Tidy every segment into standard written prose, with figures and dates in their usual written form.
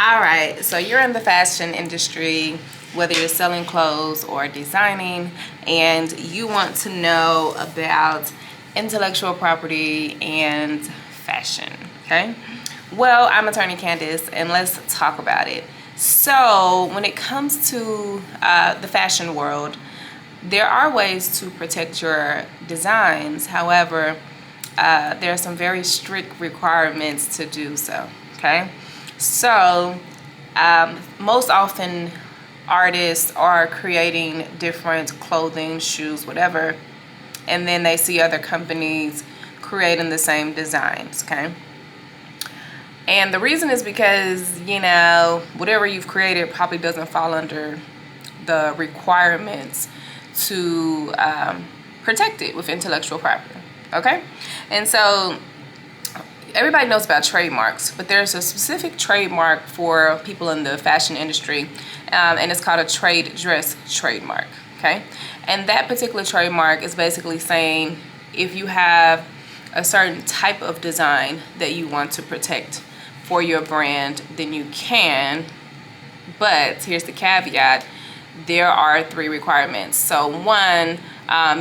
All right, so you're in the fashion industry, whether you're selling clothes or designing, and you want to know about intellectual property and fashion, okay? Well, I'm attorney Candace, and let's talk about it. So when it comes to the fashion world, there are ways to protect your designs. However, there are some very strict requirements to do so, okay? So most often artists are creating different clothing, shoes, whatever, and then they see other companies creating the same designs, okay? And the reason is because, you know, whatever you've created probably doesn't fall under the requirements to protect it with intellectual property, okay? And so everybody knows about trademarks, but there's a specific trademark for people in the fashion industry, and it's called a trade dress trademark, okay? And that particular trademark is basically saying if you have a certain type of design that you want to protect for your brand, then you can, but here's the caveat. There are 3 requirements. So one,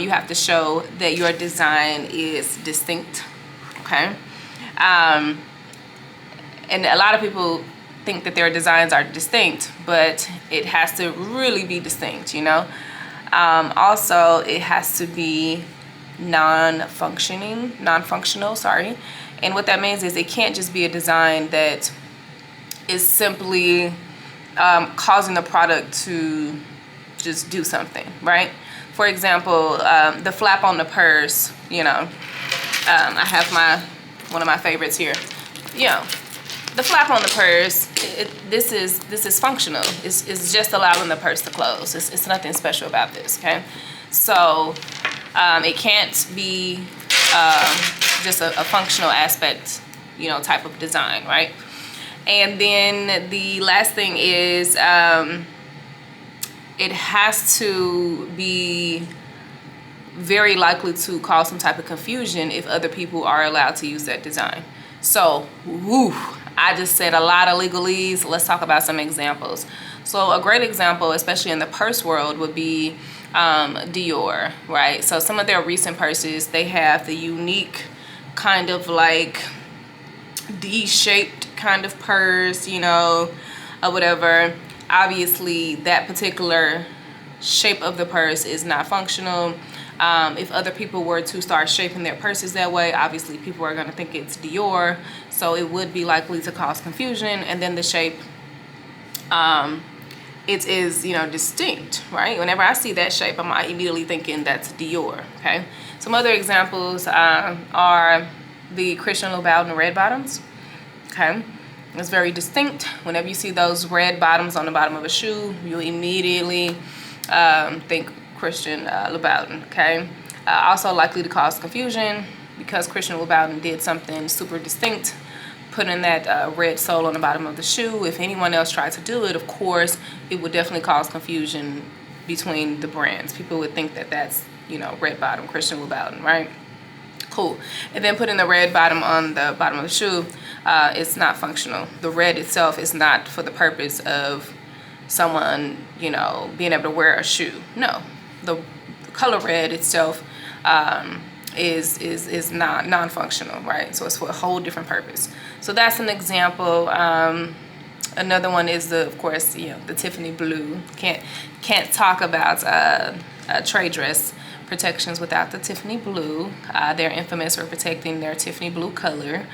you have to show that your design is distinct, okay? And a lot of people think that their designs are distinct, but it has to really be distinct, you know? Also, it has to be non-functional, sorry. And what that means is it can't just be a design that is simply causing the product to just do something, right? For example, the flap on the purse, you know, I have one of my favorites here. You know, the flap on the purse, this is functional. It's just allowing the purse to close. It's nothing special about this, okay? So it can't be just a functional aspect, you know, type of design, right? And then the last thing is it has to be very likely to cause some type of confusion if other people are allowed to use that design. So, I just said a lot of legalese. Let's talk about some examples. So a great example, especially in the purse world, would be Dior, right? So some of their recent purses, they have the unique kind of like D-shaped kind of purse, you know, or whatever. Obviously, that particular shape of the purse is not functional. If other people were to start shaping their purses that way, obviously people are going to think it's Dior, so it would be likely to cause confusion. And then the shape, it is, you know, distinct, right? Whenever I see that shape, I'm immediately thinking that's Dior, okay? Some other examples are the Christian Louboutin red bottoms, okay? It's very distinct. Whenever you see those red bottoms on the bottom of a shoe, you'll immediately think Christian Louboutin, okay? Also likely to cause confusion because Christian Louboutin did something super distinct, putting that red sole on the bottom of the shoe. If anyone else tried to do it, of course, it would definitely cause confusion between the brands. People would think that that's, you know, red bottom, Christian Louboutin, right? Cool. And then putting the red bottom on the bottom of the shoe, it's not functional. The red itself is not for the purpose of someone, you know, being able to wear a shoe. No, the color red itself is not non-functional, right? So it's for a whole different purpose. So that's an example. Another one is of course, you know, the Tiffany blue. Can't talk about trade dress protections without the Tiffany blue. They're infamous for protecting their Tiffany blue color,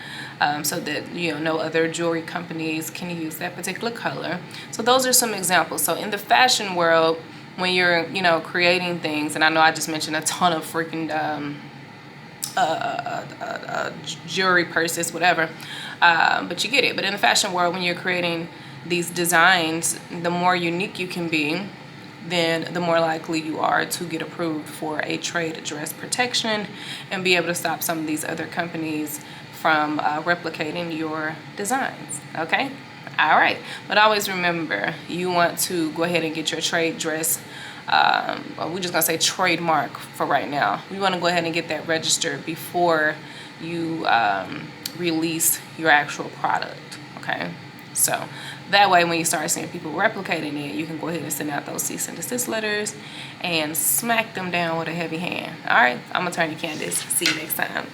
so that, you know, no other jewelry companies can use that particular color. So those are some examples. So in the fashion world, when you're, you know, creating things, and I know I just mentioned a ton of freaking jewelry, purses, whatever, but you get it. But in the fashion world, when you're creating these designs, the more unique you can be, then the more likely you are to get approved for a trade dress protection and be able to stop some of these other companies from replicating your designs, okay? All right, but always remember, you want to go ahead and get your trade dress, we're just gonna say trademark for right now. We wanna go ahead and get that registered before you release your actual product, okay? So that way, when you start seeing people replicating it, you can go ahead and send out those cease and desist letters and smack them down with a heavy hand. All right, I'm attorney Candace. See you next time.